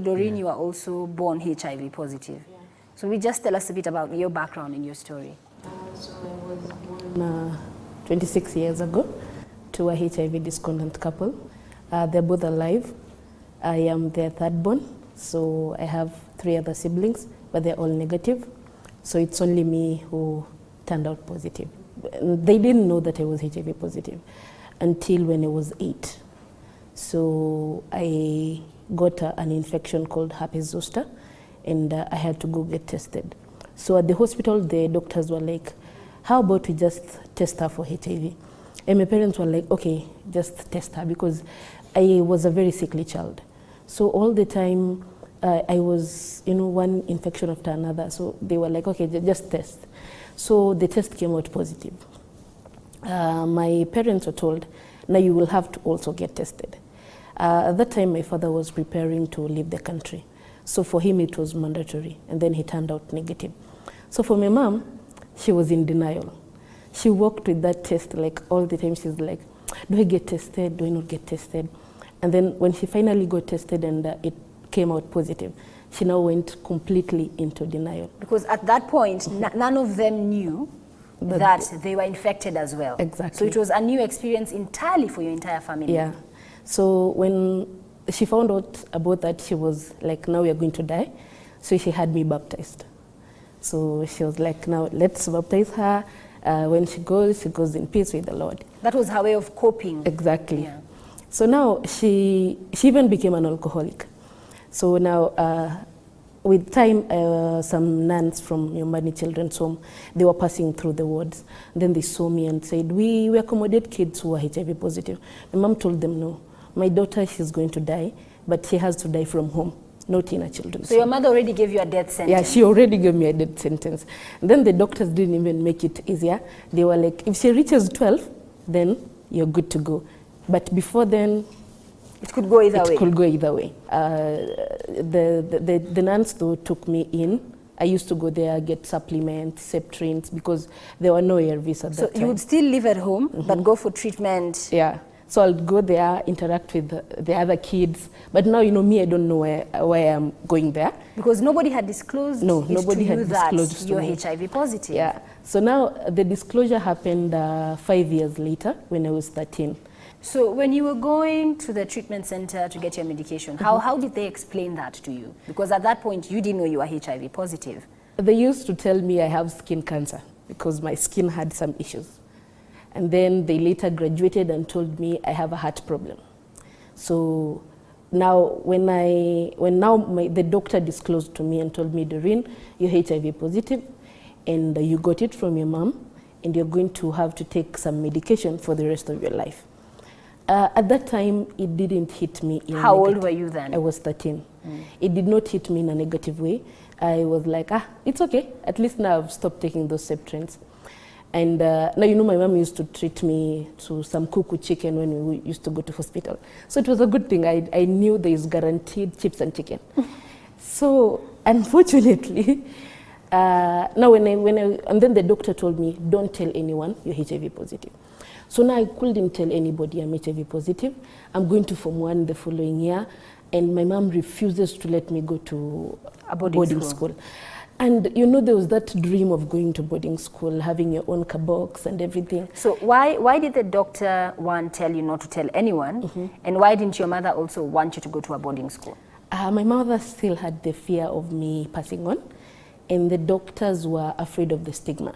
Doreen, you are also born HIV positive. Yeah. So we just tell us a bit about your background and your story. So I was born 26 years ago to a HIV discordant couple. They're both alive. I am their third born, so I have 3 other siblings, but they're all negative. So it's only me who turned out positive. They didn't know that I was HIV positive until when I was 8. So I got an infection called herpes zoster, and I had to go get tested. So at the hospital, the doctors were like, how about we just test her for HIV? And my parents were like, okay, just test her, because I was a very sickly child. So all the time, I was, one infection after another. So they were like, okay, just test. So the test came out positive. My parents were told, now you will have to also get tested. At that time, my father was preparing to leave the country. So for him, it was mandatory. And then he turned out negative. So for my mom, she was in denial. She walked with that test like all the time. She's like, do I get tested? Do I not get tested? And then when she finally got tested and it came out positive, she now went completely into denial. Because at that point, none of them knew that they were infected as well. Exactly. So it was a new experience entirely for your entire family. Yeah. So when she found out about that, she was like, now we are going to die. So she had me baptized. So she was like, now let's baptize her. When she goes in peace with the Lord. That was her way of coping. Exactly. Yeah. So now she even became an alcoholic. So now with time, some nuns from Yombani Children's Home, they were passing through the wards. Then they saw me and said, we accommodate kids who are HIV positive. My mom told them, no, my daughter, she's going to die, but she has to die from home, not in a children's home. So your mother already gave you a death sentence? Yeah, she already gave me a death sentence. And then the doctors didn't even make it easier. They were like, if she reaches 12, then you're good to go. But before then, it could go either way. It could go either way. The nuns though took me in. I used to go there, get supplements, Septrins, because there were no ARVs at that time. So you would still live at home, but go for treatment? Yeah. So I'll go there, interact with the other kids. But now, me, I don't know why I'm going there. Because nobody had disclosed nobody had disclosed that you're HIV positive. Yeah. So now the disclosure happened 5 years later when I was 13. So when you were going to the treatment center to get your medication, how did they explain that to you? Because at that point, you didn't know you were HIV positive. They used to tell me I have skin cancer because my skin had some issues. And then they later graduated and told me I have a heart problem. So now the doctor disclosed to me and told me, Doreen, you're HIV positive and you got it from your mom and you're going to have to take some medication for the rest of your life. At that time, it didn't hit me in How old were you then? I was 13. It did not hit me in a negative way. I was like, it's okay. At least now I've stopped taking those Septrins. And now, my mom used to treat me to some kuku chicken when we used to go to hospital. So it was a good thing. I knew there is guaranteed chips and chicken. So unfortunately, now and then the doctor told me, don't tell anyone you're HIV positive. So now I couldn't tell anybody I'm HIV positive. I'm going to Form 1 the following year, and my mom refuses to let me go to a boarding school. And there was that dream of going to boarding school, having your own box and everything. So why did the doctor tell you not to tell anyone? And why didn't your mother also want you to go to a boarding school? My mother still had the fear of me passing on, and the doctors were afraid of the stigma.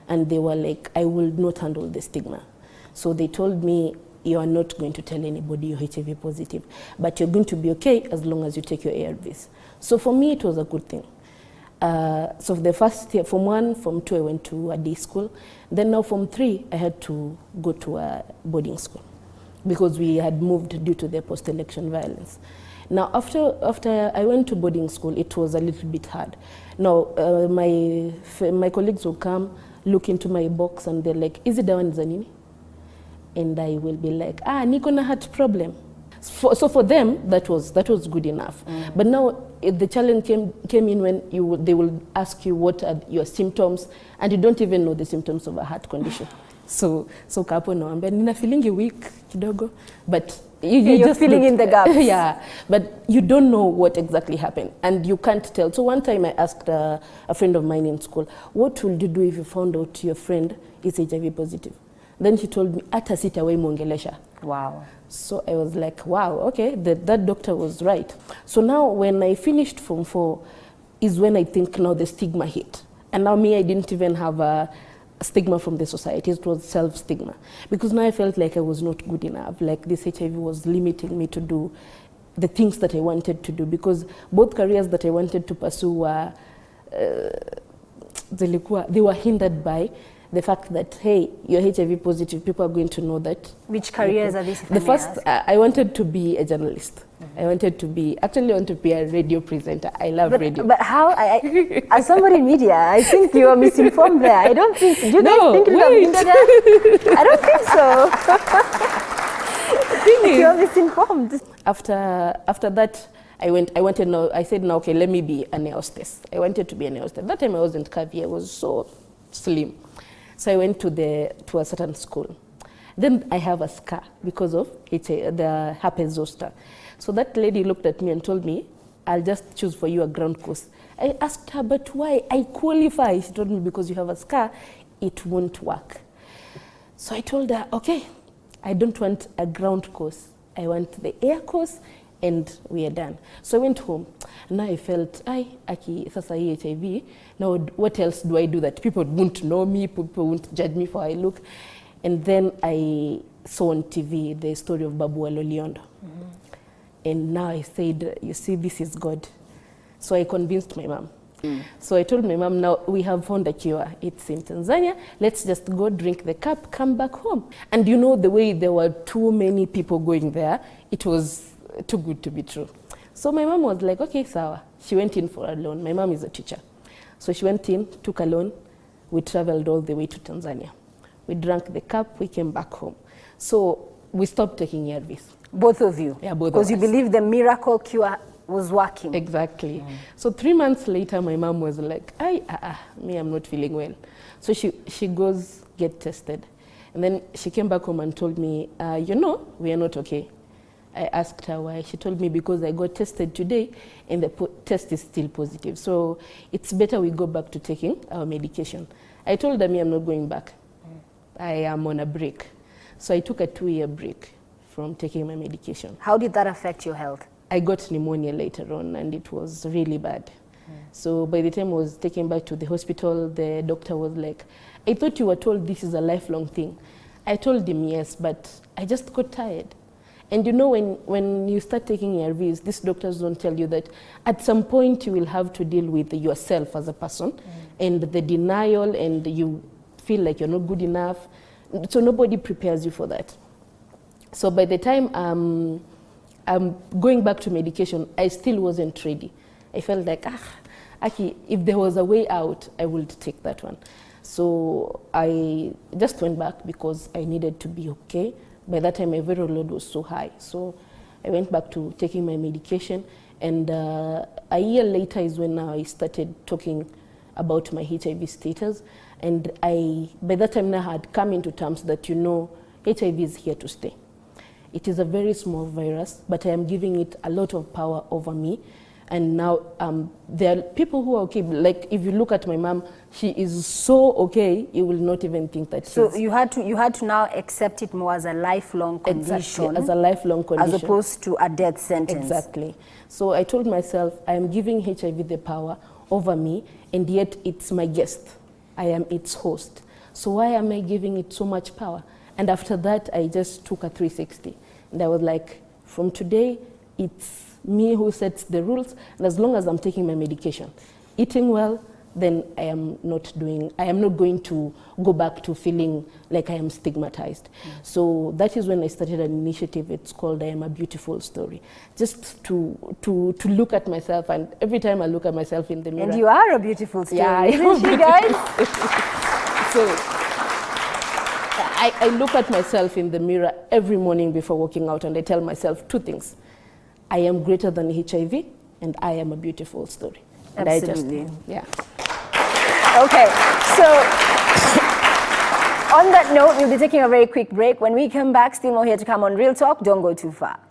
And they were like, I will not handle the stigma. So they told me, you are not going to tell anybody you're HIV positive, but you're going to be okay as long as you take your ARVs. So for me, it was a good thing. So the first year, Form 1, Form 2, I went to a day school. Then now Form 3, I had to go to a boarding school because we had moved due to the post-election violence. Now, after I went to boarding school, it was a little bit hard. Now, my colleagues will come, look into my box, and they're like, is it the one Zanini? And I will be like, niko na heart problem. So for them, that was good enough. But now the challenge came in when they will ask you what are your symptoms, and you don't even know the symptoms of a heart condition. So kapo naambia nina feeling weak kidogo, but you're just filling in the gaps. Yeah, but you don't know what exactly happened and you can't tell. So one time I asked a friend of mine in school, what would you do if you found out your friend is HIV positive? Then she told me, hata sitawahi muongelesha. Wow. So I was like, wow, okay, that doctor was right. So now when I finished Form 4 is when I think now the stigma hit. And now me, I didn't even have a stigma from the society. It was self-stigma. Because now I felt like I was not good enough. Like this HIV was limiting me to do the things that I wanted to do. Because both careers that I wanted to pursue were, they were hindered by the fact that, hey, you're HIV positive, people are going to know that. Which careers are these? The first, I wanted to be a journalist. I wanted to be, actually I want to be a radio presenter. I love radio. But how, as somebody in media, I think you are misinformed there. I don't think, do you guys think you have been there? I don't think so. You're misinformed. After that, I said, no, okay, let me be an air hostess. I wanted to be an air hostess. That time I wasn't curvy, I was so slim. So I went to a certain school. Then I have a scar because of the herpes zoster. So that lady looked at me and told me, I'll just choose for you a ground course. I asked her, but why? I qualify. She told me, because you have a scar, it won't work. So I told her, okay, I don't want a ground course. I want the air course, and we are done. So I went home. Now I felt, sasa hii HIV, now what else do I do that people won't know me, people won't judge me for how I look? And then I saw on TV the story of Babu Waloliondo. And now I said, you see, this is God. So I convinced my mom. So I told my mom, now we have found a cure. It's in Tanzania. Let's just go drink the cup, come back home. And you know, the way there were too many people going there, it was too good to be true. So my mom was like, okay, sawa. She went in for a loan. My mom is a teacher. So she went in, took a loan. We traveled all the way to Tanzania. We drank the cup, we came back home. So we stopped taking ARVs. Both of you? Yeah, both of us. Because you believe the miracle cure was working. Exactly. So 3 months later, my mom was like, me, I'm not feeling well. So she goes get tested. And then she came back home and told me, you know, we are not okay. I asked her why. She told me, because I got tested today and the test is still positive. So it's better we go back to taking our medication. I told her, me, I'm not going back. I am on a break. So I took a 2-year break from taking my medication. How did that affect your health? I got pneumonia later on and it was really bad. So by the time I was taken back to the hospital, the doctor was like, I thought you were told this is a lifelong thing. I told him yes, but I just got tired. And you know, when you start taking ARVs, these doctors don't tell you that at some point you will have to deal with yourself as a person and the denial, and you feel like you're not good enough. So nobody prepares you for that. So by the time I'm going back to medication, I still wasn't ready. I felt like, if there was a way out, I would take that one. So I just went back because I needed to be okay. By that time, my viral load was so high. So I went back to taking my medication. And a year later is when I started talking about my HIV status. And by that time now I had come into terms that, you know, HIV is here to stay. It is a very small virus, but I am giving it a lot of power over me. And now there are people who are okay. Like if you look at my mom, she is so okay, you will not even think that. So you had to now accept it more as a lifelong condition. Exactly, as a lifelong condition. As opposed to a death sentence. Exactly. So I told myself, I am giving HIV the power over me, and yet it's my guest. I am its host. So why am I giving it so much power? And after that, I just took a 360. And I was like, from today, it's me who sets the rules. And as long as I'm taking my medication, eating well, then I am not going to go back to feeling like I am stigmatized. So that is when I started an initiative. It's called I Am a Beautiful Story. Just to look at myself, and every time I look at myself in the mirror. And you are a beautiful story, yeah, isn't she, guys? So I look at myself in the mirror every morning before walking out, and I tell myself 2 things. I am greater than HIV, and I am a beautiful story. And absolutely. yeah. Okay, so On that note, we'll be taking a very quick break. When we come back, still more here to come on Real Talk. Don't go too far.